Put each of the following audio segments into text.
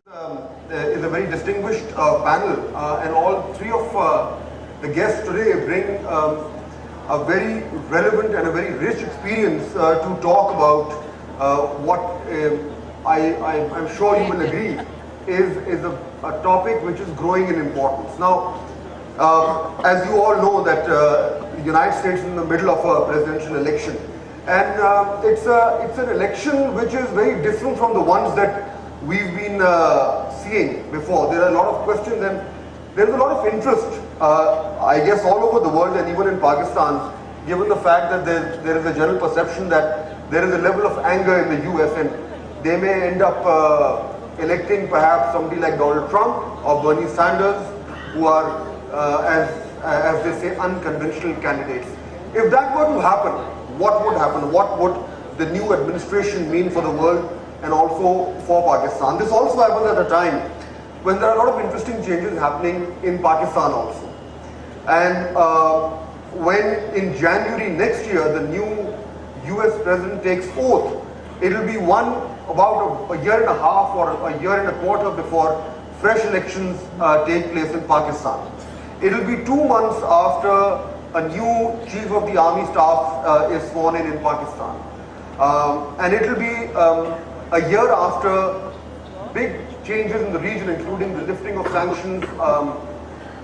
Is a very distinguished panel, and all three of the guests today bring a very relevant and a very rich experience to talk about what I'm sure you will agree is a topic which is growing in importance. Now, as you all know that the United States is in the middle of a presidential election, and it's an election which is very different from the ones that we've been seeing before. There are a lot of questions and there's a lot of interest, I guess, all over the world and even in Pakistan, given the fact that there is a general perception that there is a level of anger in the US and they may end up electing perhaps somebody like Donald Trump or Bernie Sanders, who are, as they say, unconventional candidates. If that were to happen, what would happen? What would the new administration mean for the world and also for Pakistan? This also happened at a time when there are a lot of interesting changes happening in Pakistan also. And when in January next year the new US president takes oath, it will be about a year and a half or a year and a quarter before fresh elections take place in Pakistan. It will be 2 months after a new chief of the army staff is sworn in Pakistan. And it will be a year after big changes in the region, including the lifting of sanctions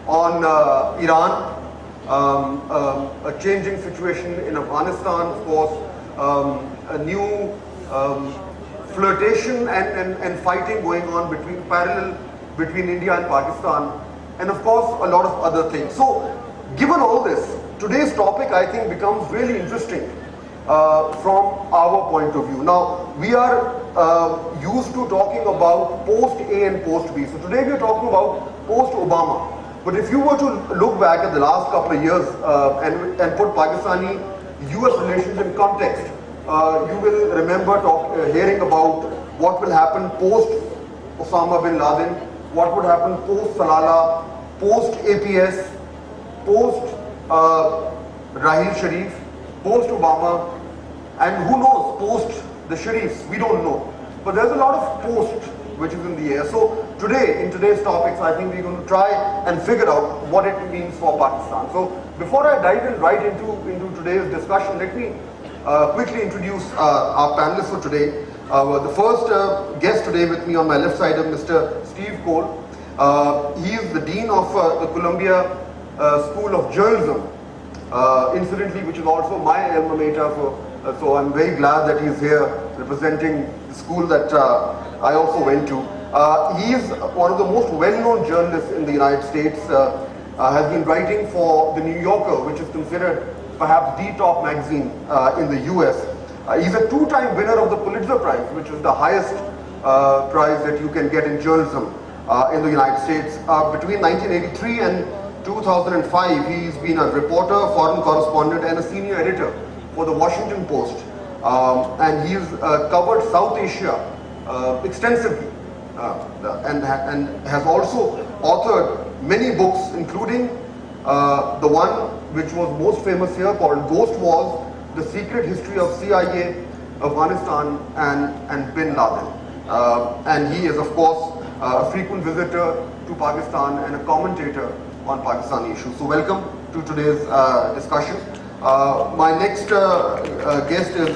on Iran, a changing situation in Afghanistan, of course, a new flirtation and fighting going on parallel between India and Pakistan, and of course a lot of other things. So given all this, today's topic I think becomes really interesting from our point of view. Now, we are used to talking about post-A and post-B. So today we are talking about post-Obama. But if you were to look back at the last couple of years and put Pakistani-US relations in context, you will remember hearing about what will happen post-Osama bin Laden, what would happen post-Salala, post-APS, post-Rahil Sharif, post-Obama, and who knows, post the Sharifs, we don't know. But there's a lot of post which is in the air. So today, in today's topics, I think we're going to try and figure out what it means for Pakistan. So before I dive in right into today's discussion, let me quickly introduce our panelists for today. The first guest today with me on my left side is Mr. Steve Coll. He is the Dean of the Columbia School of Journalism, incidentally, which is also my alma mater, so I'm very glad that he's here representing the school that I also went to. He is one of the most well-known journalists in the United States, has been writing for The New Yorker, which is considered perhaps the top magazine in the US. He's a two-time winner of the Pulitzer Prize, which is the highest prize that you can get in journalism in the United States. Between 1983 and 2005, he's been a reporter, foreign correspondent, and a senior editor for the Washington Post. And he's covered South Asia extensively and has also authored many books, including the one which was most famous here called Ghost Wars, The Secret History of CIA, Afghanistan, and Bin Laden. And he is, of course, a frequent visitor to Pakistan and a commentator on Pakistani issues. So welcome to today's discussion. My next guest is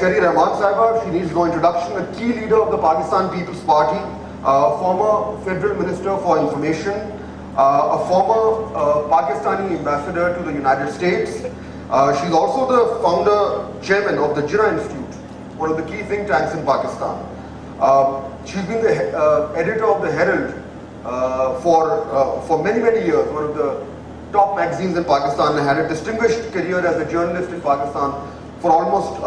Shari Rehman Sahiba. She needs no introduction. A key leader of the Pakistan People's Party, former Federal Minister for Information, a former Pakistani ambassador to the United States. She's also the founder, chairman of the Jinnah Institute, one of the key think tanks in Pakistan. She's been the editor of the Herald for many years, one of the top magazines in Pakistan, and had a distinguished career as a journalist in Pakistan for almost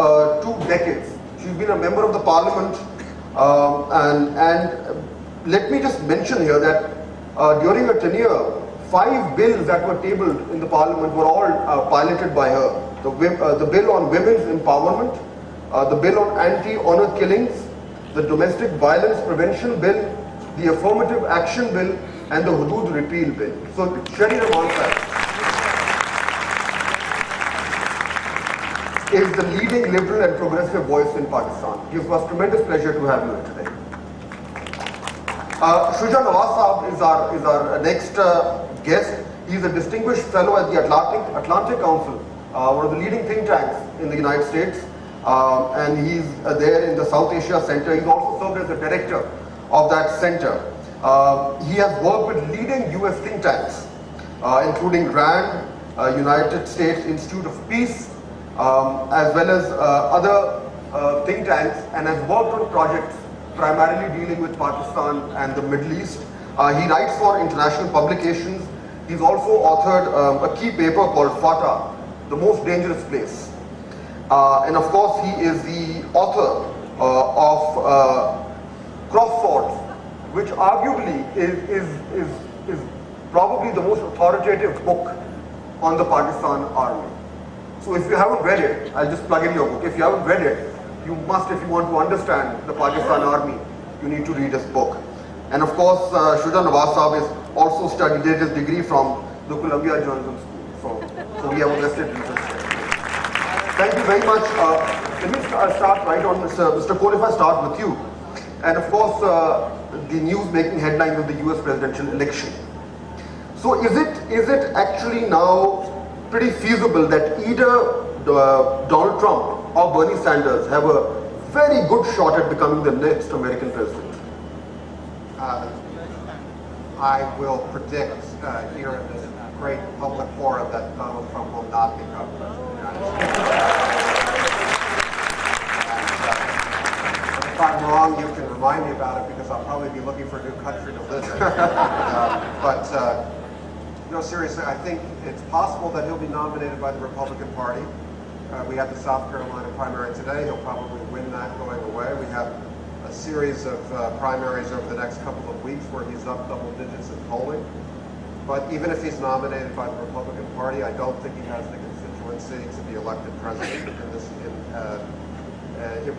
2 decades. She's been a member of the parliament, and let me just mention here that during her tenure, 5 bills that were tabled in the parliament were all piloted by her. The bill on women's empowerment, the bill on anti-honor killings, the domestic violence prevention bill, the affirmative action bill, and the Hudud repeal bill. So Shari Rehman is is the leading liberal and progressive voice in Pakistan. It gives us tremendous pleasure to have you here today. Shuja Nawaz is our next guest. He is a distinguished fellow at the Atlantic Council, one of the leading think tanks in the United States, and he's there in the South Asia Center. He's also served as the director of that center. He has worked with leading US think tanks, including RAND, United States Institute of Peace, as well as other think tanks, and has worked on projects primarily dealing with Pakistan and the Middle East. He writes for international publications. He's also authored a key paper called Fahd, The Most Dangerous Place. And of course, he is the author of Crosswords, which arguably is probably the most authoritative book on the Pakistan army. So if you haven't read it, I'll just plug in your book. If you haven't read it, you must, if you want to understand the Pakistan army, you need to read his book. And of course, Shuja Nawaz is also did his degree from the Columbia Journalism School. So we have a vested interest. Thank you very much. Let me start right on, Mr. Coll, if I start with you. And of course, the news making headlines of the US presidential election. So is it actually now pretty feasible that either Donald Trump or Bernie Sanders have a very good shot at becoming the next American president? I will predict here in this great public forum that Donald Trump will not become president of the United States. And if I'm wrong, you can remind me about it because I'll probably be looking for a new country to live in. No, seriously, I think it's possible that he'll be nominated by the Republican Party. We had the South Carolina primary today. He'll probably win that going away. We have a series of primaries over the next couple of weeks where he's up double digits in polling. But even if he's nominated by the Republican Party, I don't think he has the constituency to be elected president. It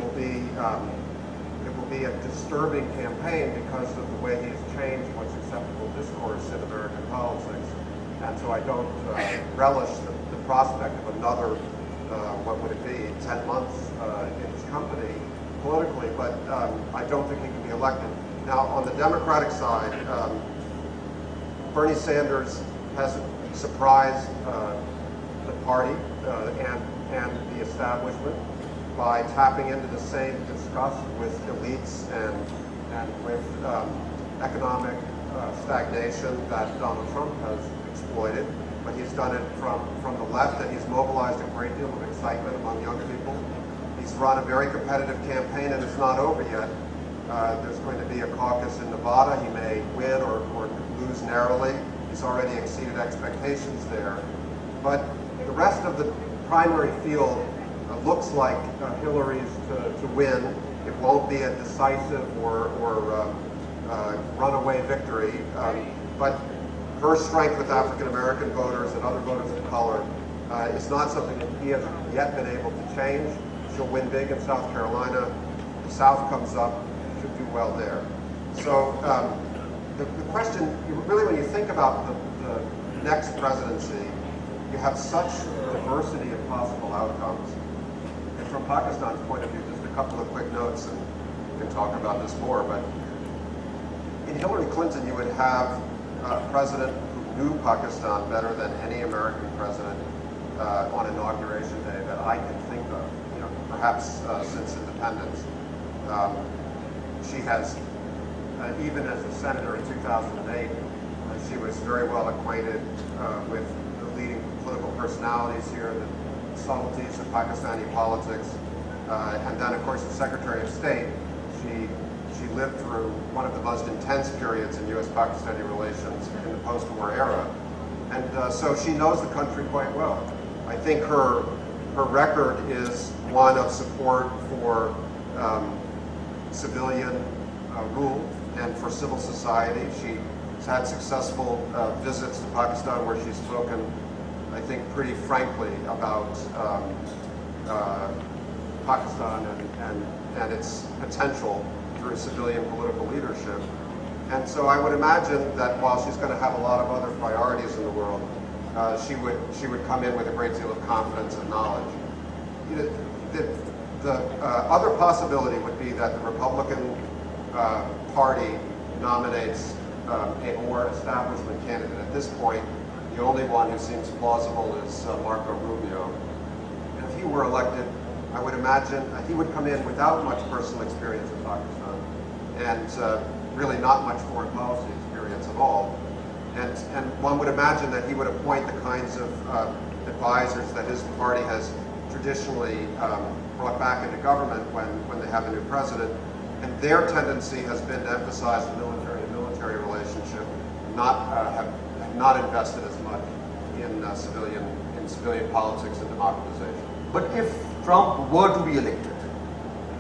will be a disturbing campaign because of the way he's changed what's acceptable discourse in American politics. And so I don't relish the prospect of another, what would it be, 10 months in his company politically, but I don't think he can be elected. Now, on the Democratic side, Bernie Sanders has surprised the party and the establishment by tapping into the same disgust with elites and with economic stagnation that Donald Trump has exploited, but he's done it from the left, and he's mobilized a great deal of excitement among young people. He's run a very competitive campaign, and it's not over yet. There's going to be a caucus in Nevada. He may win or lose narrowly. He's already exceeded expectations there. But the rest of the primary field looks like Hillary's to win. It won't be a decisive or runaway victory, but her strength with African American voters and other voters of color is not something that he has yet been able to change. She'll win big in South Carolina. The South comes up, should do well there. So the question, really when you think about the next presidency, you have such diversity of possible outcomes. And from Pakistan's point of view, just a couple of quick notes, and we can talk about this more, but in Hillary Clinton, you would have a president who knew Pakistan better than any American president on Inauguration Day that I can think of, perhaps since independence. She has, even as a senator in 2008, she was very well acquainted with the leading political personalities here, the subtleties of Pakistani politics. And then, of course, as Secretary of State, she lived through one of the most intense periods in U.S.-Pakistani relations in the post-war era. And so she knows the country quite well. I think her record is one of support for civilian rule and for civil society. She's had successful visits to Pakistan where she's spoken, I think, pretty frankly about Pakistan and its potential through civilian political leadership. And so I would imagine that while she's going to have a lot of other priorities in the world, she would come in with a great deal of confidence and knowledge. the other possibility would be that the Republican Party nominates a more establishment candidate. At this point, the only one who seems plausible is Marco Rubio. And if he were elected, I would imagine he would come in without much personal experience in Pakistan and really not much foreign policy experience at all. And one would imagine that he would appoint the kinds of advisors that his party has traditionally brought back into government when they have a new president. And their tendency has been to emphasize the military relationship, have not invested as much in civilian politics and democratization. But if Trump were to be elected,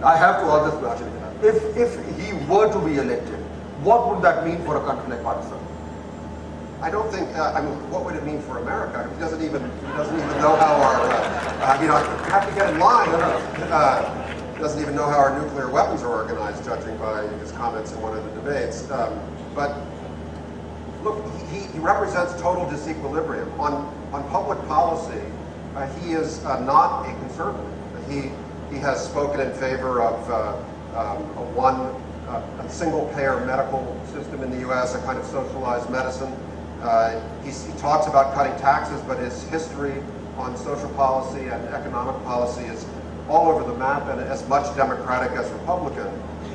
I have to ask this question. If he were to be elected, what would that mean for a country like Pakistan? I don't think. I mean, what would it mean for America? He doesn't even know how our. I have to get in line. Doesn't even know how our nuclear weapons are organized, judging by his comments in one of the debates. But look, he represents total disequilibrium on public policy. He is not a conservative. He has spoken in favor of a single-payer medical system in the U.S., a kind of socialized medicine. He talks about cutting taxes, but his history on social policy and economic policy is all over the map and as much Democratic as Republican.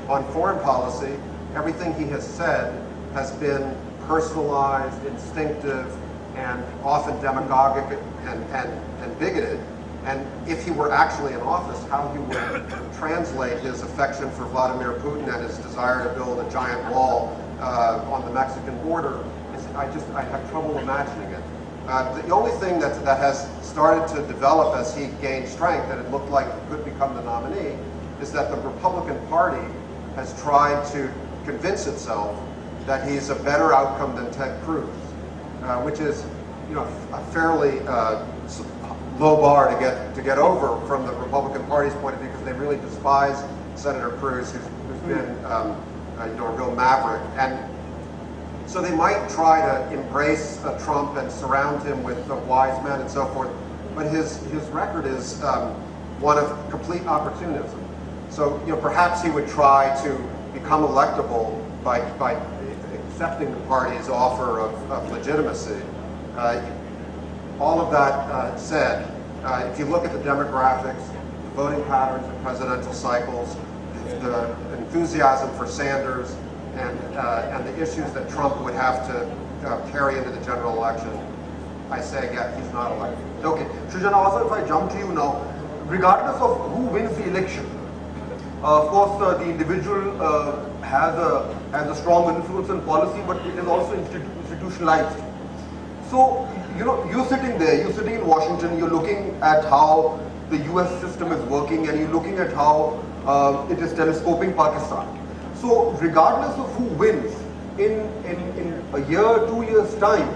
On foreign policy, everything he has said has been personalized, instinctive, and often demagogic and bigoted. And if he were actually in office, how he would translate his affection for Vladimir Putin and his desire to build a giant wall on the Mexican border, I have trouble imagining it. The only thing that has started to develop as he gained strength, and it looked like he could become the nominee, is that the Republican Party has tried to convince itself that he's a better outcome than Ted Cruz, which is, a fairly low bar to get over from the Republican Party's point of view, because they really despise Senator Cruz, who's been a real maverick. And so they might try to embrace Trump and surround him with wise men and so forth, but his record is one of complete opportunism. So perhaps he would try to become electable by accepting the party's offer of legitimacy. All of that said, if you look at the demographics, the voting patterns of presidential cycles, the enthusiasm for Sanders, and the issues that Trump would have to carry into the general election, I say again, he's not elected. Okay, Shuja, also if I jump to you now, regardless of who wins the election, of course the individual has a strong influence on policy, but it is also institutionalized. So, you're sitting there, you're sitting in Washington, you're looking at how the US system is working, and you're looking at how it is telescoping Pakistan. So regardless of who wins in a year, 2 years' time,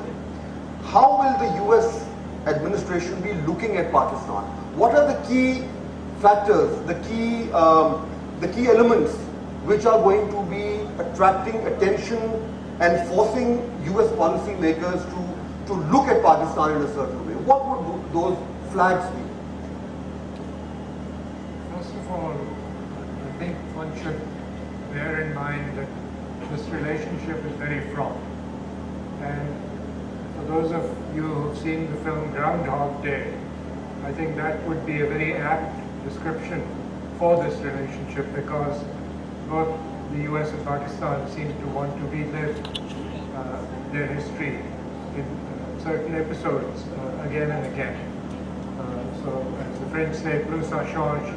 how will the US administration be looking at Pakistan? What are the key factors, the key elements which are going to be attracting attention and forcing US policymakers to look at Pakistan in a certain way? What would those flags be? First of all, I think one should bear in mind that this relationship is very fraught. And for those of you who've seen the film Groundhog Day, I think that would be a very apt description for this relationship, because both the US and Pakistan seem to want to relive their history in certain episodes again and again. So as the French say, plus ça change,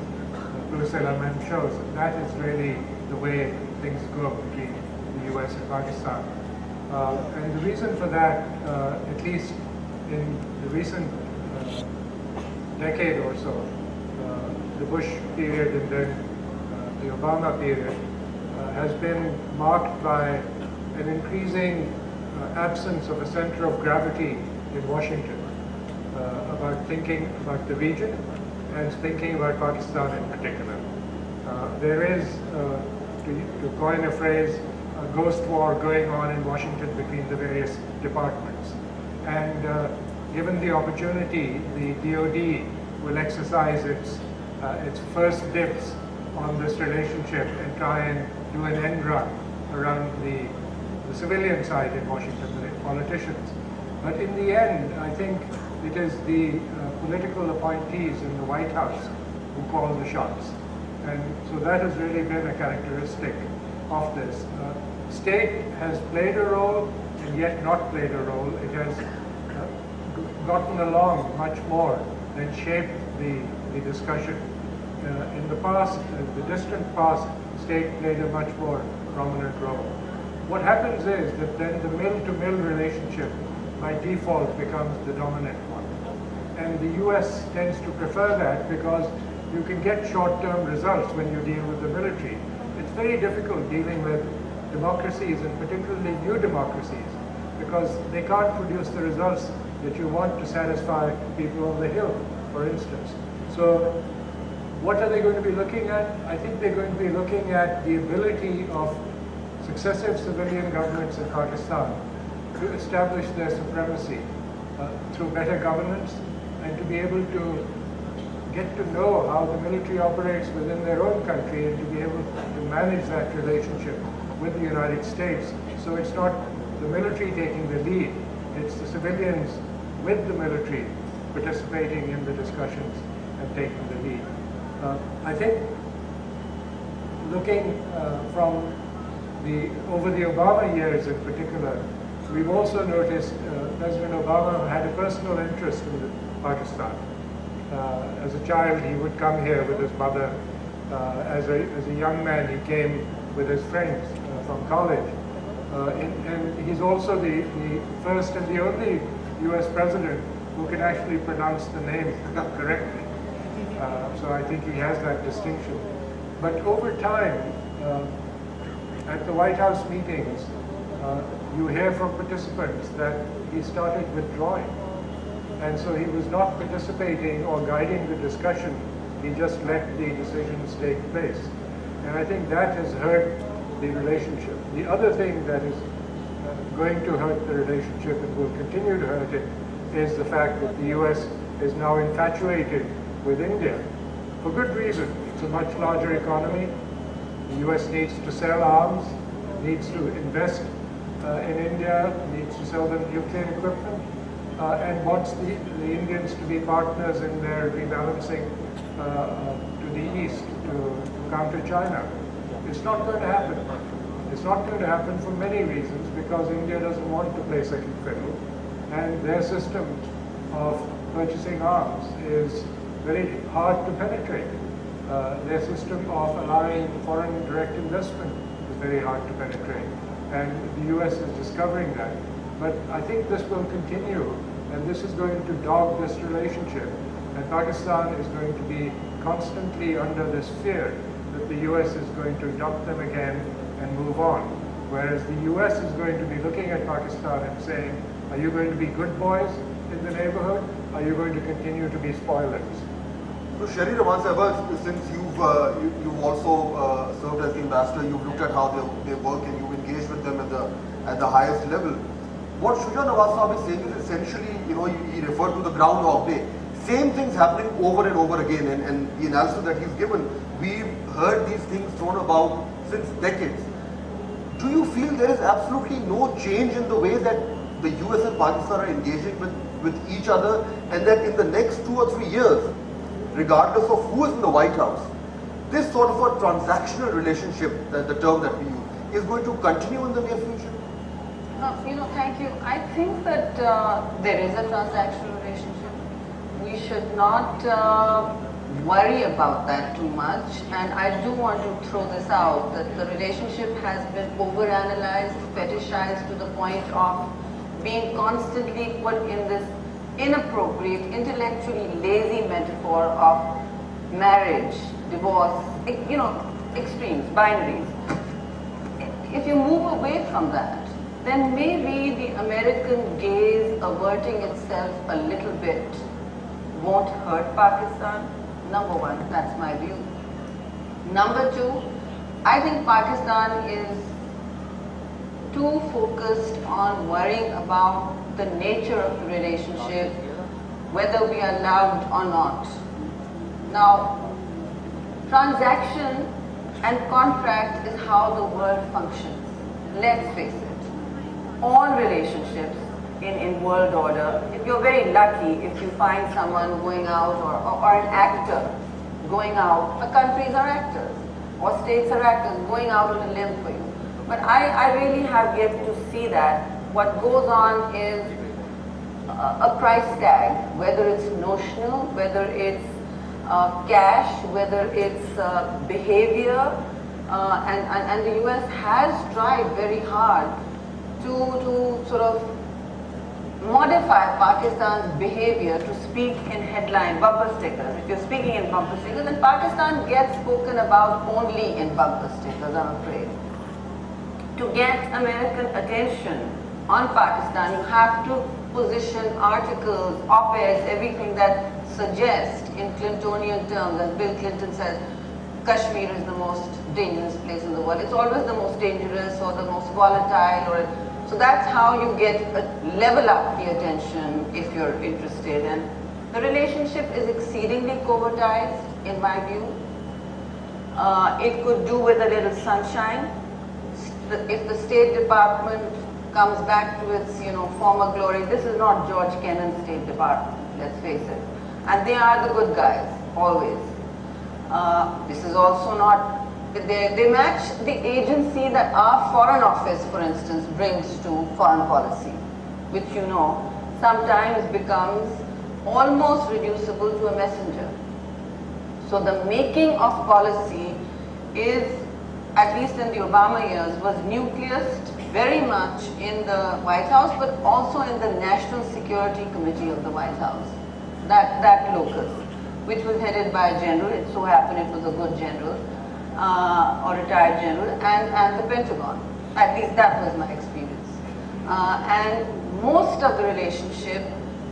plus c'est la même chose. That is really the way things go between the US and Pakistan. And the reason for that, at least in the recent decade or so, the Bush period and then the Obama period, has been marked by an increasing absence of a center of gravity in Washington about thinking about the region and thinking about Pakistan in particular. There is, to coin a phrase, a ghost war going on in Washington between the various departments. And given the opportunity, the DoD will exercise its its first dibs on this relationship and try and do an end run around the civilian side in Washington, the politicians. But in the end, I think it is the political appointees in the White House who call the shots. And so that has really been a characteristic of this. State has played a role and yet not played a role. It has gotten along much more than shaped the discussion. In the past, the distant past, state played a much more prominent role. What happens is that then the mill-to-mill relationship by default becomes the dominant one. And the US tends to prefer that because you can get short-term results when you deal with the military. It's very difficult dealing with democracies, and particularly new democracies, because they can't produce the results that you want to satisfy people on the Hill, for instance. So what are they going to be looking at? I think they're going to be looking at the ability of successive civilian governments in Pakistan to establish their supremacy through better governance, and to be able to get to know how the military operates within their own country, and to be able to manage that relationship with the United States. So it's not the military taking the lead, it's the civilians with the military participating in the discussions and taking the lead. I think looking from over the Obama years in particular, we've also noticed President Obama had a personal interest in Pakistan. As a child, he would come here with his mother. As a young man, he came with his friends from college. And he's also the first and the only US president who can actually pronounce the name correctly. So I think he has that distinction. But over time, at the White House meetings, you hear from participants that he started withdrawing. And so he was not participating or guiding the discussion, he just let the decisions take place. And I think that has hurt the relationship. The other thing that is going to hurt the relationship and will continue to hurt it is the fact that the US is now infatuated with India. For good reason. It's a much larger economy. The US needs to sell arms, needs to invest in India, needs to sell them nuclear equipment, and wants the Indians to be partners in their rebalancing to the east to counter China. It's not going to happen. It's not going to happen for many reasons, because India doesn't want to play second fiddle, and their system of purchasing arms is very hard to penetrate. Their system of allowing foreign direct investment is very hard to penetrate, and the US is discovering that. But I think this will continue, and this is going to dog this relationship, and Pakistan is going to be constantly under this fear that the US is going to dump them again and move on. Whereas the US is going to be looking at Pakistan and saying, are you going to be good boys in the neighborhood? Are you going to continue to be spoilers? So Sherry Rahman Sahib, since you've also served as the ambassador, you've looked at how they work and you've engaged with them at the highest level. What Shuja Nawaz Sahib is saying is essentially, he referred to the Groundhog Day. Same things happening over and over again, and the analysis that he's given, we've heard these things thrown about since decades. Do you feel there is absolutely no change in the way that the US and Pakistan are engaging with each other, and that in the next 2 or 3 years, regardless of who is in the White House, this sort of a transactional relationship, the term that we use, is going to continue in the near future? Thank you. I think that there is a transactional relationship. We should not worry about that too much, and I do want to throw this out, that the relationship has been overanalyzed, fetishized to the point of being constantly put in this inappropriate, intellectually lazy metaphor of marriage, divorce, extremes, binaries. If you move away from that, then maybe the American gaze averting itself a little bit won't hurt Pakistan. Number one, that's my view. Number two, I think Pakistan is too focused on worrying about the nature of the relationship, whether we are loved or not. Now, Transaction and contract is how the world functions. Let's face it. All relationships in world order, if you're very lucky, if you find someone going out or an actor going out, countries are actors or states are actors going out on a limb for you. But I really have yet to see that. What goes on is a price tag, whether it's notional, whether it's cash, whether it's behavior, and the US has tried very hard to sort of modify Pakistan's behavior to speak in headline bumper stickers. If you're speaking in bumper stickers, then Pakistan gets spoken about only in bumper stickers, I'm afraid. To get American attention on Pakistan, you have to position articles, op-eds, everything that suggests in Clintonian terms, as Bill Clinton says, Kashmir is the most dangerous place in the world. It's always the most dangerous or the most volatile, so that's how you get level up the attention if you're interested. And the relationship is exceedingly covertized, in my view. It could do with a little sunshine. If the State Department comes back to its, former glory, this is not George Kennan's State Department, let's face it. And they are the good guys, always. This is also not, they match the agency that our foreign office, for instance, brings to foreign policy, which sometimes becomes almost reducible to a messenger. So the making of policy is, at least in the Obama years, was nucleused very much in the White House, but also in the National Security Committee of the White House, that locus, which was headed by a general. It so happened it was a good general, or retired general, and the Pentagon. At least that was my experience. And most of the relationship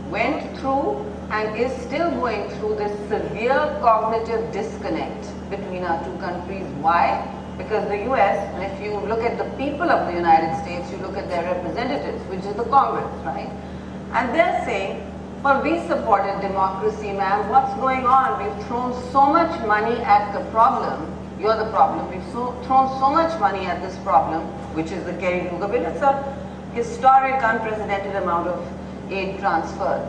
went through and is still going through this severe cognitive disconnect between our two countries. Why? Because the US, and if you look at the people of the United States, you look at their representatives, which is the Congress, right? And they're saying, well, we supported democracy, ma'am. What's going on? We've thrown so much money at the problem. You're the problem. We've thrown so much money at this problem, which is the Kerry-Lugar bill. It's a historic, unprecedented amount of aid transfer.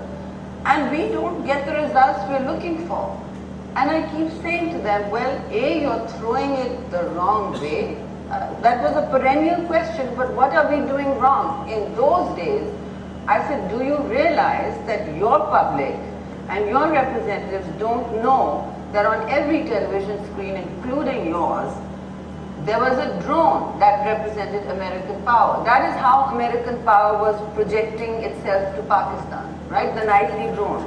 And we don't get the results we're looking for. And I keep saying to them, well, A, you're throwing it the wrong way. That was a perennial question, but what are we doing wrong? In those days, I said, do you realize that your public and your representatives don't know that on every television screen, including yours, there was a drone that represented American power. That is how American power was projecting itself to Pakistan, right? The nightly drone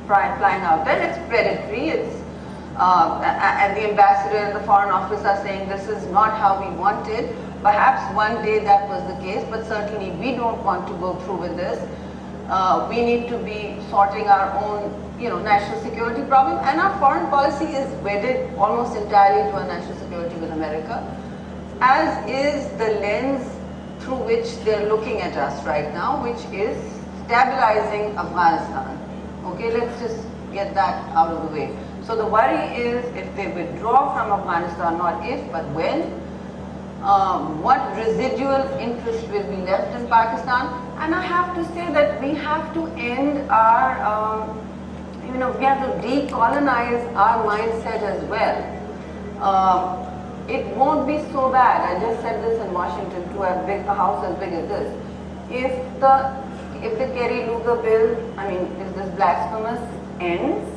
flying out. Then it's predatory, and the ambassador and the foreign office are saying this is not how we want it. Perhaps one day that was the case, but certainly we don't want to go through with this. We need to be sorting our own, national security problem, and our foreign policy is wedded almost entirely to our national security with America, as is the lens through which they're looking at us right now, which is stabilizing Afghanistan. Okay, let's just get that out of the way. So the worry is if they withdraw from Afghanistan, not if, but when, what residual interest will be left in Pakistan. And I have to say that we have to end our, we have to decolonize our mindset as well. It won't be so bad. I just said this in Washington to a house as big as this. If the Kerry-Lugar bill, if this blasphemous ends,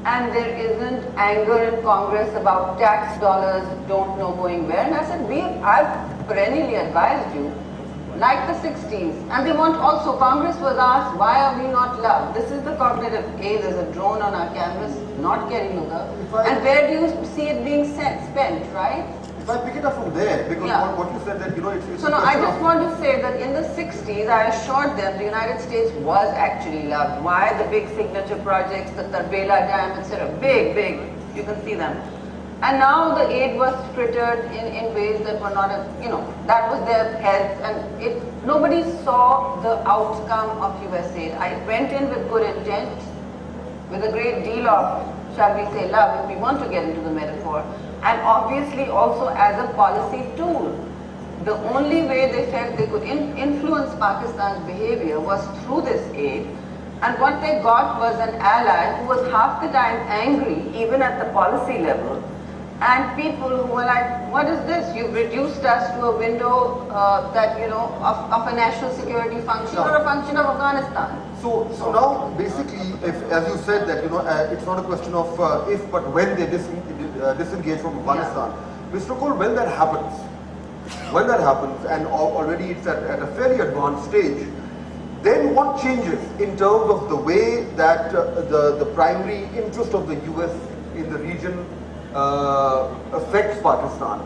and there isn't anger in Congress about tax dollars don't know going where. And I said, I've perennially advised you, like the 60s. And they want also, Congress was asked, why are we not loved? This is the cognitive, there's a drone on our canvas, not Kerry-Lugar. And where do you see it being spent, right? If I pick it up from there, because what you said that, it's so no, I just want to say that in the 60s, I assured them the United States was actually loved. Why? The big signature projects, the Tarbela Dam, etc. Big, you can see them. And now the aid was frittered in ways that were not, that was their heads, and nobody saw the outcome of US aid. I went in with good intent, with a great deal of shall we say, love, if we want to get into the metaphor, and obviously also as a policy tool. The only way they felt they could influence Pakistan's behavior was through this aid, and what they got was an ally who was half the time angry, even at the policy level, and people who were like, what is this? You've reduced us to a window that, you know, of a national security function or a function of Afghanistan. So now basically, if, as you said that, you know, it's not a question of if, but when they disengage from Afghanistan. Yeah. Mr. Coll, when that happens, and already it's at a fairly advanced stage, then what changes in terms of the way that the primary interest of the US in the region affects Pakistan?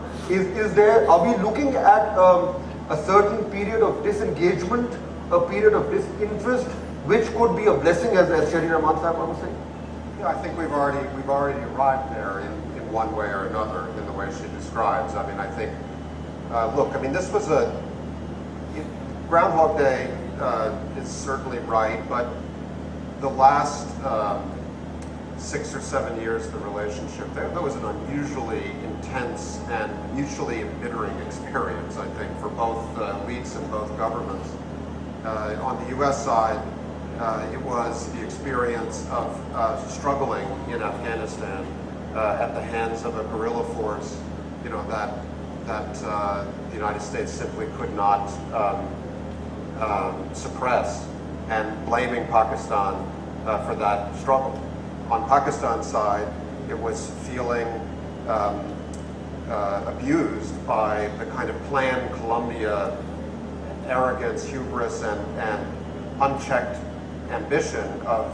Are we looking at a certain period of disengagement, a period of disinterest, which could be a blessing, as Shaheen Rahman Sahib was saying? Yeah, I think we've already arrived there in one way or another in the way she describes. I mean, I think, look, I mean, this was Groundhog Day is certainly right, but the last 6 or 7 years of the relationship, there was an unusually intense and mutually embittering experience, I think, for both elites and both governments. On the U.S. side, it was the experience of struggling in Afghanistan at the hands of a guerrilla force, you know, that the United States simply could not suppress, and blaming Pakistan for that struggle. On Pakistan's side, it was feeling abused by the kind of planned Columbia arrogance, hubris, and unchecked ambition of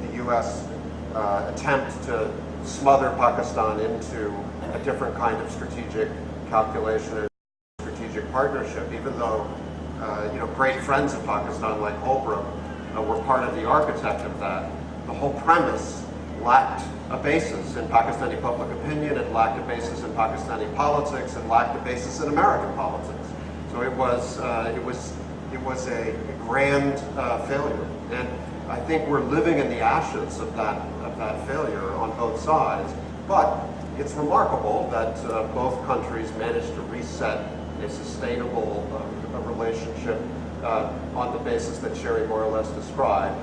the U.S. Attempt to smother Pakistan into a different kind of strategic calculation and strategic partnership, even though you know, great friends of Pakistan like Holbrooke were part of the architect of that. The whole premise lacked a basis in Pakistani public opinion, it lacked a basis in Pakistani politics, and lacked a basis in American politics. So it was a grand failure, and I think we're living in the ashes of that failure on both sides. But it's remarkable that both countries managed to reset a sustainable relationship on the basis that Sherry more or less described.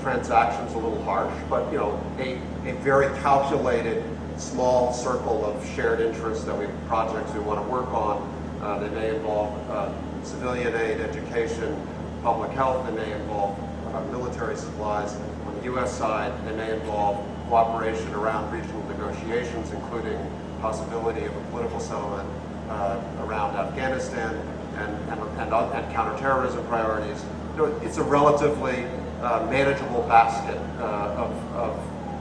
Transactions a little harsh, but you know, a very calculated small circle of shared interests projects we want to work on. They may involve civilian aid, education, public health. They may involve military supplies. On the U.S. side, they may involve cooperation around regional negotiations, including possibility of a political settlement around Afghanistan and counterterrorism priorities. You know, it's a relatively manageable basket of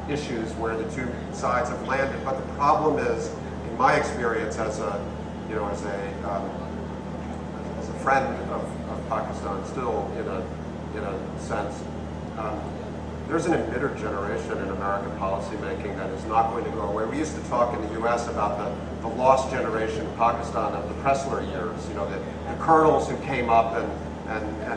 issues where the two sides have landed. But the problem is, in my experience as a friend of Pakistan, still in a sense, there's an embittered generation in American policymaking that is not going to go away. We used to talk in the U.S. about the lost generation of Pakistan of the Pressler years. You know, the colonels who came up and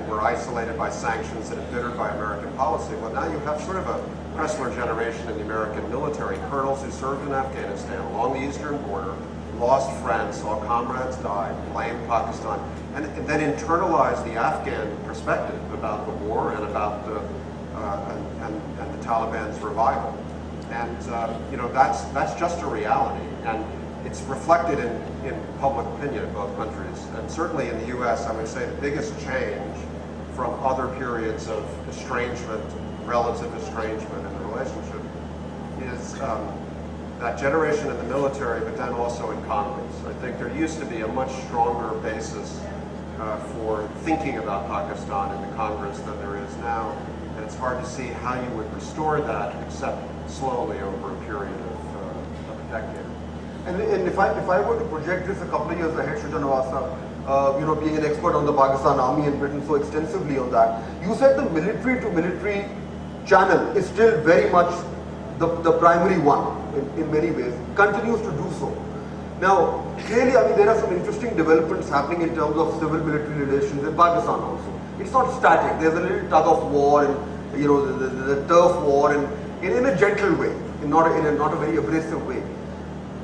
were isolated by sanctions and embittered by American policy. Well, now you have sort of a Pressler generation in the American military, colonels who served in Afghanistan along the eastern border, lost friends, saw comrades die, blamed Pakistan, and then internalized the Afghan perspective about the war and about the Taliban's revival. And you know, that's just a reality, and it's reflected in public opinion in both countries. And certainly in the U.S., I would say the biggest change from other periods of estrangement, relative estrangement in the relationship, is that generation in the military, but then also in Congress. I think there used to be a much stronger basis for thinking about Pakistan in the Congress than there is now. And it's hard to see how you would restore that except slowly over a period of a decade. And if I were to project this a couple of years ahead, Shuja, Nawaz, you know, being an expert on the Pakistan Army and written so extensively on that, you said the military to military channel is still very much the primary one in many ways, continues to do so. Now, clearly, I mean, there are some interesting developments happening in terms of civil-military relations in Pakistan also. It's not static. There's a little tug of war and, you know, the turf war and in a gentle way. in not a very abrasive way.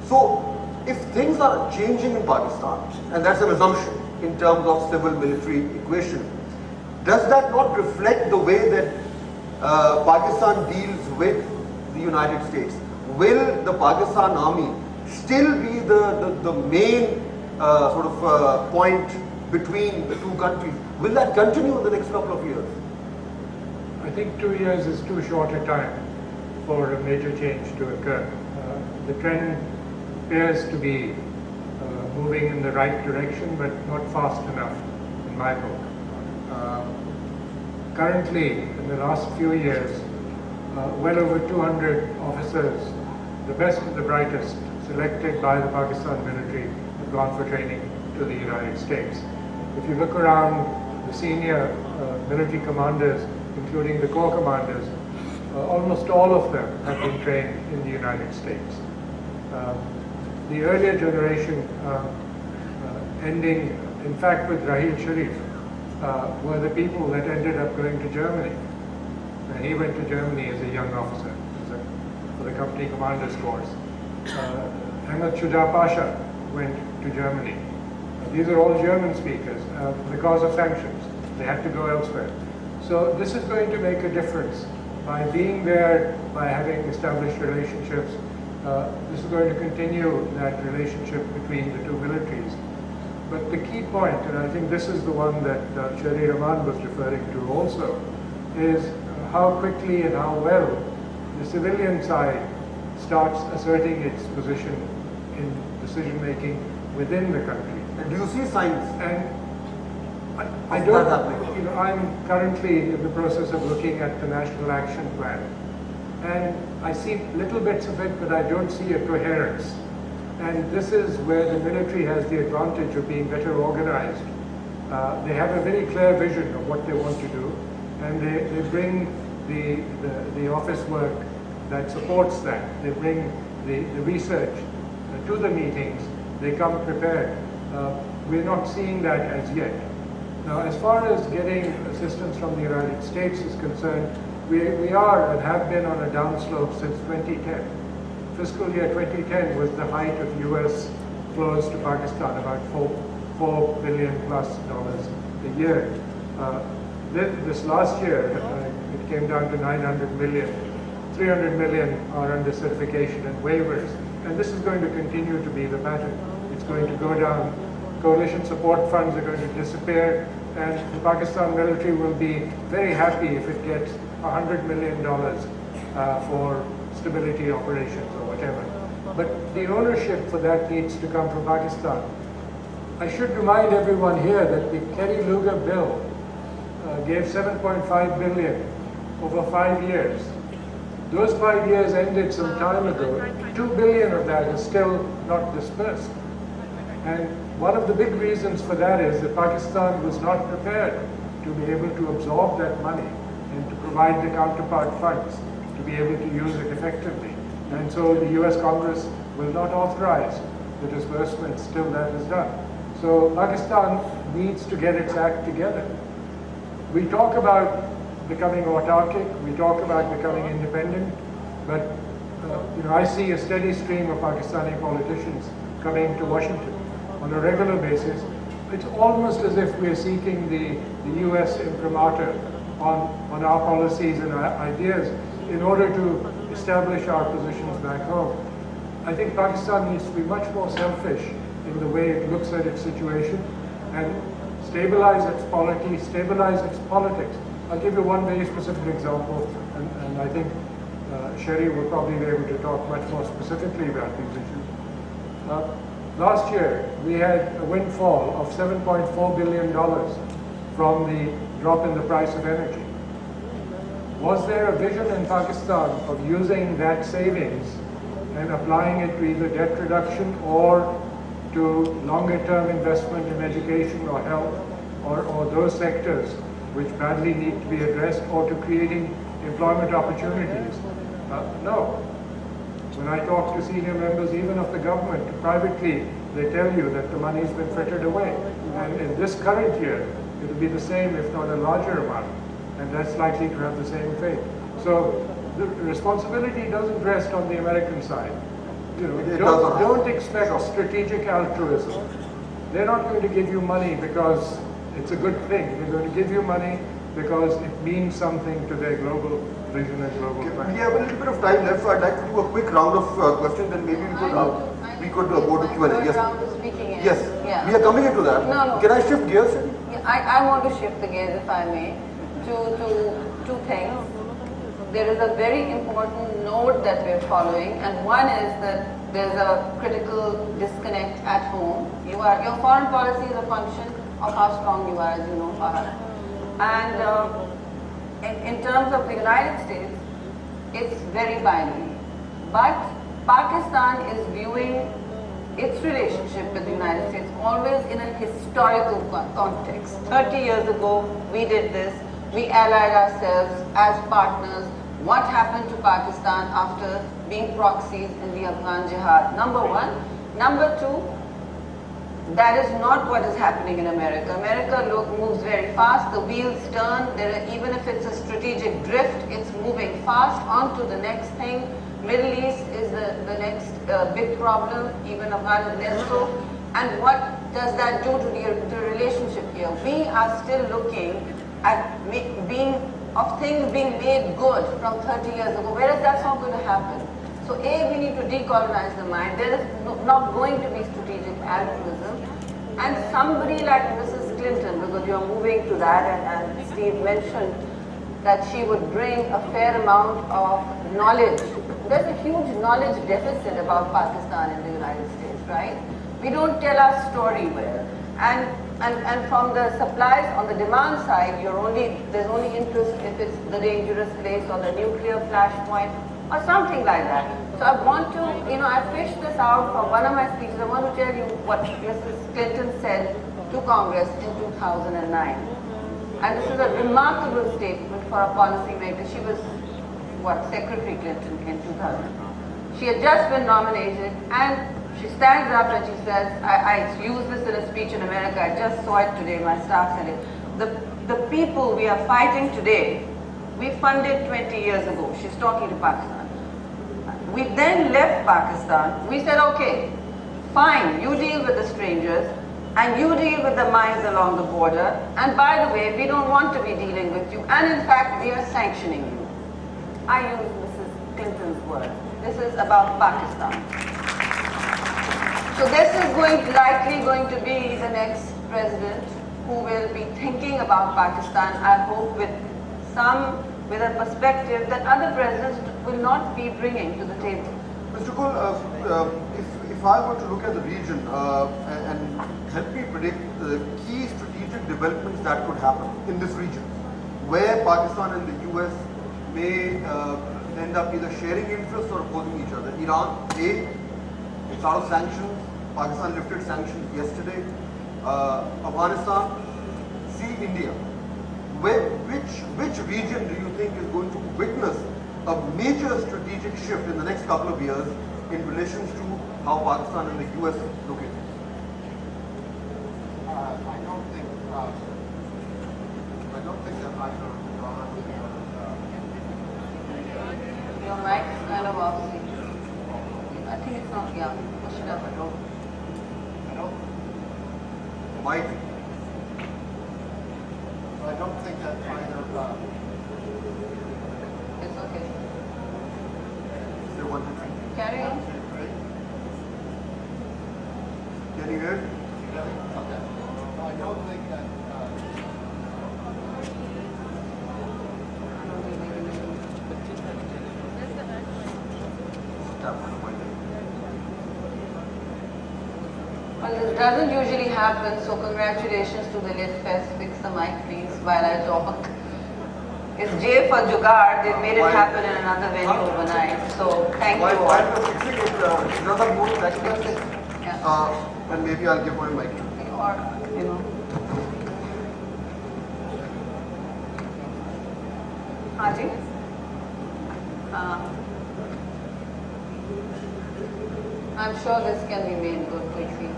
So, if things are changing in Pakistan, and that's an assumption in terms of civil-military equation, does that not reflect the way that Pakistan deals with the United States? Will the Pakistan army still be the main point between the two countries? Will that continue in the next couple of years? I think 2 years is too short a time for a major change to occur. The trend appears to be moving in the right direction, but not fast enough in my book. Currently, in the last few years, well over 200 officers, the best and the brightest, selected by the Pakistan military, have gone for training to the United States. If you look around the senior military commanders, including the corps commanders, almost all of them have been trained in the United States. The earlier generation, ending in fact with Raheel Sharif, were the people that ended up going to Germany. He went to Germany as a young officer for the company commander's course. Shuja Pasha went to Germany. These are all German speakers. Because of sanctions, they had to go elsewhere. So this is going to make a difference by being there, by having established relationships. This is going to continue that relationship between the two militaries. But the key point, and I think this is the one that Rehman was referring to also, is how quickly and how well the civilian side starts asserting its position in decision-making within the country. And do you see signs? And I don't, I'm currently in the process of looking at the National Action Plan. And I see little bits of it, but I don't see a coherence. And this is where the military has the advantage of being better organized. They have a very clear vision of what they want to do, and they bring the office work that supports that. They bring the research to the meetings. They come prepared. We're not seeing that as yet. Now, as far as getting assistance from the United States is concerned, we are and have been on a downslope since 2010. Fiscal year 2010 was the height of US flows to Pakistan, about $4 billion plus a year. This last year, it came down to 900 million. 300 million are under certification and waivers. And this is going to continue to be the pattern. It's going to go down. Coalition support funds are going to disappear. And the Pakistan military will be very happy if it gets $100 million for stability operations or whatever. But the ownership for that needs to come from Pakistan. I should remind everyone here that the Kerry-Lugar bill gave $7.5 billion over 5 years. Those 5 years ended some time ago. $2 billion of that is still not dispersed. And one of the big reasons for that is that Pakistan was not prepared to be able to absorb that money and to provide the counterpart funds to be able to use it effectively. And so the US Congress will not authorize the disbursements till that is done. So Pakistan needs to get its act together. We talk about becoming autarkic, we talk about becoming independent, but I see a steady stream of Pakistani politicians coming to Washington on a regular basis. It's almost as if we're seeking the US imprimatur on our policies and our ideas in order to establish our positions back home. I think Pakistan needs to be much more selfish in the way it looks at its situation and stabilize its polity, stabilize its politics. I'll give you one very specific example, and I think Sherry will probably be able to talk much more specifically about these issues. Last year, we had a windfall of $7.4 billion from the drop in the price of energy. Was there a vision in Pakistan of using that savings and applying it to either debt reduction or to longer-term investment in education or health or those sectors which badly need to be addressed, or to creating employment opportunities? No. When I talk to senior members even of the government, privately, they tell you that the money's been frittered away. And in this current year, it'll be the same, if not a larger amount, and that's likely to have the same fate. So the responsibility doesn't rest on the American side. You know, It doesn't. don't expect Sure. strategic altruism. They're not going to give you money because it's a good thing. They're going to give you money because it means something to their global vision and global plan. We have a little bit of time left, so I'd like to do a quick round of questions, and maybe we could go to Q&A. Yes. Yes. Yeah. We are coming into that. No. Can I shift gears? Yeah, I want to shift the gears, if I may, to two things. There is a very important node that we're following, and one is that there's a critical disconnect at home. Your foreign policy is a function of how strong you are, as you know, Fahd. And in terms of the United States, it's very binary. But Pakistan is viewing its relationship with the United States always in a historical context. 30 years ago, we did this. We allied ourselves as partners. What happened to Pakistan after being proxies in the Afghan jihad? Number one. Number two, that is not what is happening in America. America moves very fast. The wheels turn. Even if it's a strategic drift, it's moving fast on to the next thing. Middle East is the next big problem, even Afghanistan less so. And what does that do to the relationship here? We are still looking at things being made good from 30 years ago, whereas that's not going to happen. So we need to decolonize the mind. There is not going to be strategic altruism. And somebody like Mrs. Clinton, because you're moving to that, and Steve mentioned that she would bring a fair amount of knowledge. There's a huge knowledge deficit about Pakistan in the United States, right? We don't tell our story well. And from the supplies on the demand side, there's only interest if it's the dangerous place or the nuclear flashpoint or something like that. So I want to, I fished this out from one of my speeches. I want to tell you what Mrs. Clinton said to Congress in 2009. And this is a remarkable statement for a policymaker. She was, Secretary Clinton in 2000. She had just been nominated, and she stands up and she says, I used this in a speech in America, I just saw it today, my staff said it. The people we are fighting today, we funded 20 years ago. She's talking to Pakistan. We then left Pakistan. We said, okay, fine, you deal with the strangers, and you deal with the mines along the border, and by the way, we don't want to be dealing with you, and in fact, we are sanctioning you. I use Mrs. Clinton's words. This is about Pakistan. So this is likely going to be the next president who will be thinking about Pakistan, I hope, with a perspective that other presidents will not be bringing to the table. Mr. Coll, if I were to look at the region and help me predict the key strategic developments that could happen in this region, where Pakistan and the US may end up either sharing interests or opposing each other. Iran, it's out of sanctions. Pakistan lifted sanctions yesterday. Afghanistan, India. Which region do you think is going to witness a major strategic shift in the next couple of years in relation to how Pakistan and the US look at it? I don't think that either Iran Your mic is kind of off. I think it's not, push it up. Mike? I don't think that either. It's okay. Say 1, 2, 3. Carry on. Can you hear? Okay. I don't think that. Well, this doesn't usually happen, so congratulations to the Lit Fest. Fix the mic, please, while I talk. It's J for Jugaad. They made it happen in another venue overnight. So thank you all. While you're fixing it, another more practice. Yeah. And maybe I'll give my mic to you. Or, Haji? I'm sure this can be made good quickly.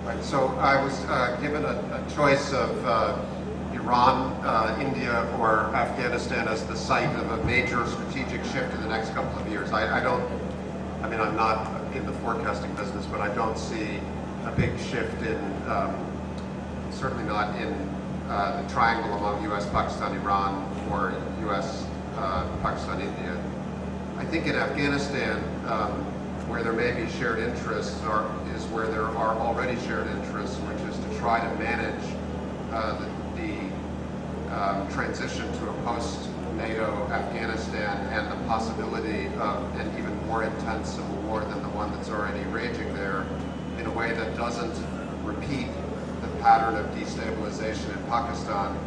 Right, so I was given a choice of Iran, India, or Afghanistan as the site of a major strategic shift in the next couple of years. I'm not in the forecasting business, but I don't see a big shift in, certainly not in the triangle among US, Pakistan, Iran, or US, Pakistan, India. I think in Afghanistan, where there may be shared interests is where there are already shared interests, which is to try to manage the transition to a post-NATO Afghanistan and the possibility of an even more intense civil war than the one that's already raging there, in a way that doesn't repeat the pattern of destabilization in Pakistan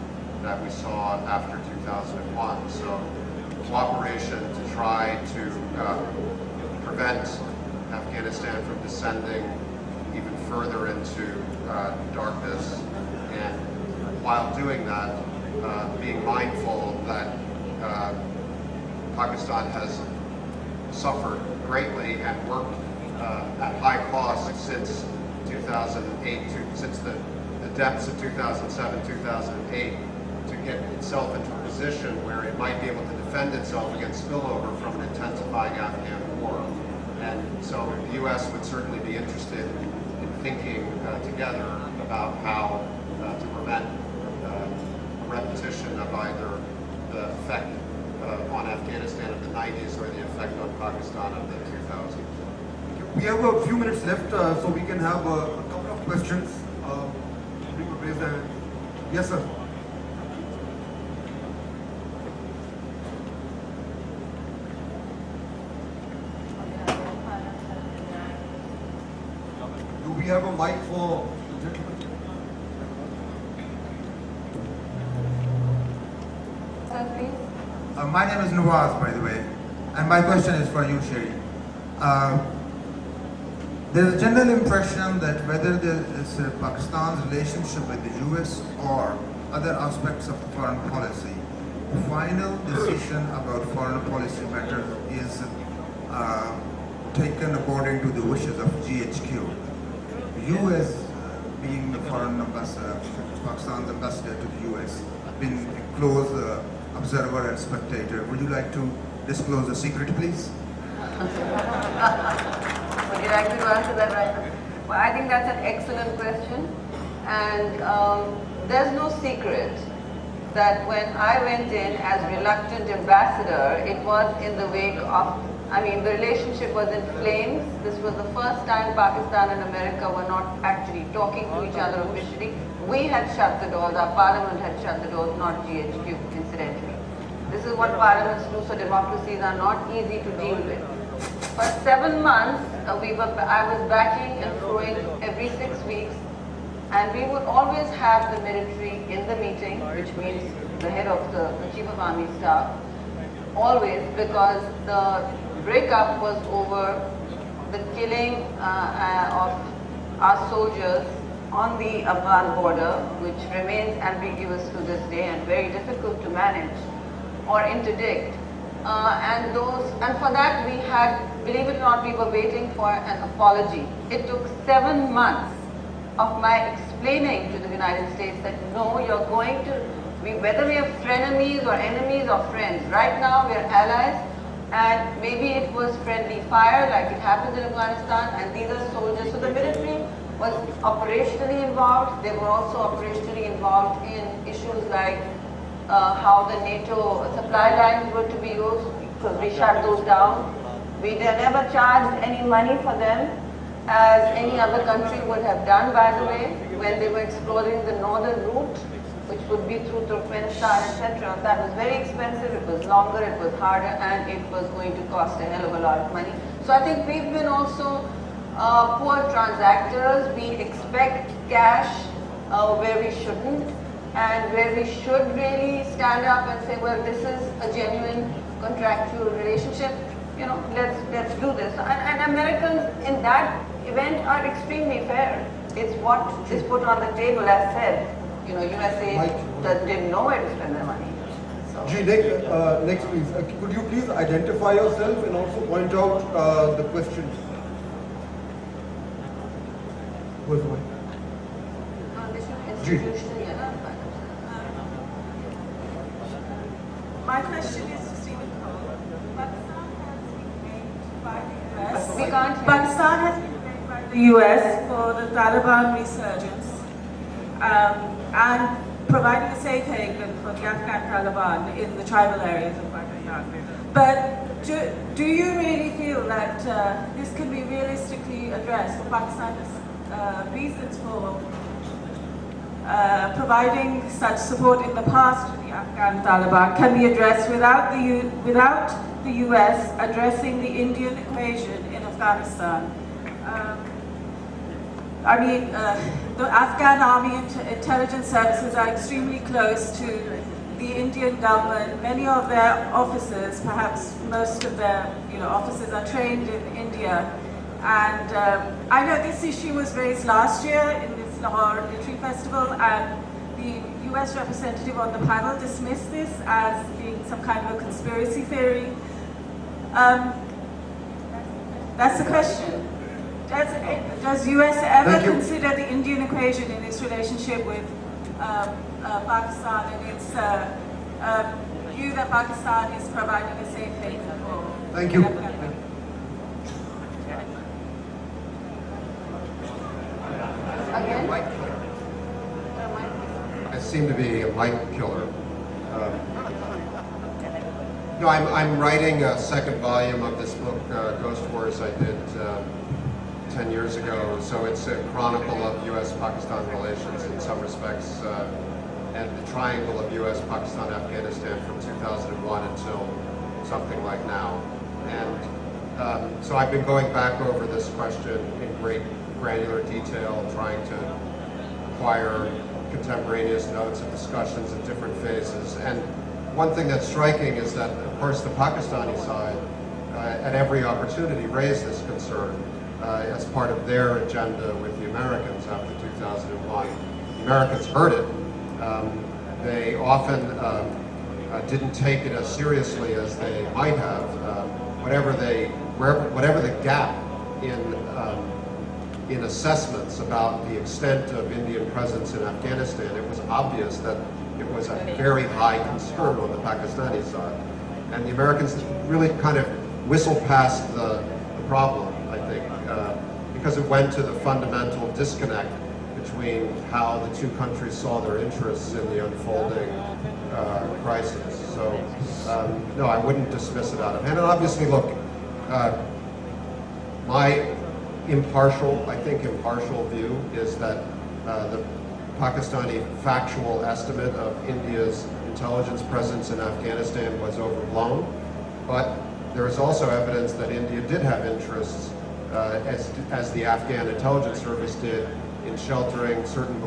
that we saw after 2001. So cooperation to try to prevent Afghanistan from descending even further into darkness, and while doing that, being mindful that Pakistan has suffered greatly and worked at high cost since 2008, since the depths of 2007, 2008, to get itself into a position where it might be able to defend itself against spillover from an intensifying Afghan war. And so the U.S. would certainly be interested in thinking together about how to prevent a repetition of either the effect on Afghanistan of the 90s or the effect on Pakistan of the 2000s. We have a few minutes left, so we can have a couple of questions. Raise the hand. Yes, sir. Do we have a mic for the gentleman? Sir, please. My name is Nawaz, by the way, and my question is for you, Sherry. There is a general impression that whether there is Pakistan's relationship with the US or other aspects of the foreign policy, the final decision about foreign policy matters is taken according to the wishes of GHQ. You, as being the foreign ambassador, Pakistan's ambassador to the US, been a close observer and spectator. Would you like to disclose a secret, please? Would you like me to answer that right now? Well, I think that's an excellent question. And there's no secret that when I went in as reluctant ambassador, it was in the wake of, the relationship was in flames. This was the first time Pakistan and America were not actually talking to each other officially. We had shut the doors, our parliament had shut the doors, not GHQ, incidentally. This is what parliaments do, so democracies are not easy to deal with. For 7 months, I was backing and throwing every 6 weeks, and we would always have the military in the meeting, which means the head of the chief of army staff, always, because the breakup was over the killing of our soldiers on the Afghan border, which remains ambiguous to this day and very difficult to manage or interdict. And for that we had, believe it or not, we were waiting for an apology. It took 7 months of my explaining to the United States that no, you're going to, whether we are frenemies or enemies or friends, right now we are allies, and maybe it was friendly fire like it happens in Afghanistan, and these are soldiers. So the military was operationally involved. They were also operationally involved in issues like how the NATO supply lines were to be used, because we shut those down. We never charged any money for them, as any other country would have done, by the way, when they were exploring the northern route, which would be through Turkmenistan, etc. That was very expensive, it was longer, it was harder, and it was going to cost a hell of a lot of money. So I think we've been also poor transactors. We expect cash where we shouldn't, and where we should really stand up and say, well, this is a genuine contractual relationship, let's do this. And Americans in that event are extremely fair. It's what is put on the table, as said. USA didn't know where to spend their money. So. Ji, next please. Could you please identify yourself and also point out the question? Where's the mic? Institutional, My question is to Stephen Coll. Pakistan has been blamed by the US. We can't hear. Pakistan has been blamed by the US for the Taliban resurgence and providing a safe haven for the Afghan Taliban in the tribal areas of Pakistan. But do you really feel that this can be realistically addressed? For Pakistan's reasons for providing such support in the past to the Afghan Taliban can be addressed without the US addressing the Indian equation in Afghanistan. I mean, the Afghan army intelligence services are extremely close to the Indian government. Many of their officers, perhaps most of their officers, are trained in India. And I know this issue was raised last year in this Lahore Literary Festival, and the US representative on the panel dismissed this as being some kind of a conspiracy theory. That's the question. Does US ever consider the Indian equation in its relationship with Pakistan and its view that Pakistan is providing a safe haven for? Thank you. Again? I seem to be a mic killer. No, I'm writing a second volume of this book, Ghost Wars, I did 10 years ago. So it's a chronicle of U.S.-Pakistan relations in some respects, and the triangle of U.S., Pakistan, Afghanistan from 2001 until something like now. And so I've been going back over this question in great granular detail, trying to acquire contemporaneous notes and discussions at different phases. And one thing that's striking is that, of course, the Pakistani side, at every opportunity, raised this concern as part of their agenda with the Americans after 2001. The Americans heard it. They often didn't take it as seriously as they might have. Whatever the gap in assessments about the extent of Indian presence in Afghanistan, it was obvious that it was a very high concern on the Pakistani side. And the Americans really kind of whistled past the problem, I think, because it went to the fundamental disconnect between how the two countries saw their interests in the unfolding crisis. So, no, I wouldn't dismiss it out of hand. And obviously, look, my impartial view is that the Pakistani factual estimate of India's intelligence presence in Afghanistan was overblown, but there is also evidence that India did have interests, as the Afghan intelligence service did, in sheltering certain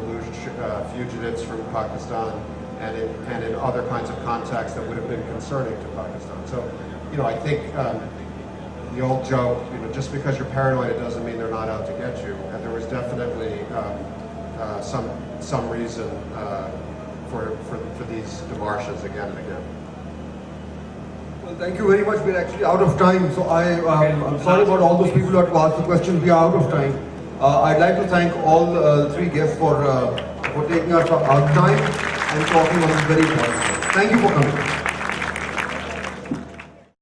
fugitives from Pakistan and in other kinds of contacts that would have been concerning to Pakistan. So, I think the old joke, just because you're paranoid, it doesn't mean they're not out to get you. And there was definitely some reason for these demarches again and again. Well, thank you very much. We're actually out of time, so I'm sorry about all those people who have asked the questions. We are out of time. I'd like to thank all three guests for taking our time and talking on this very important. Thank you for coming.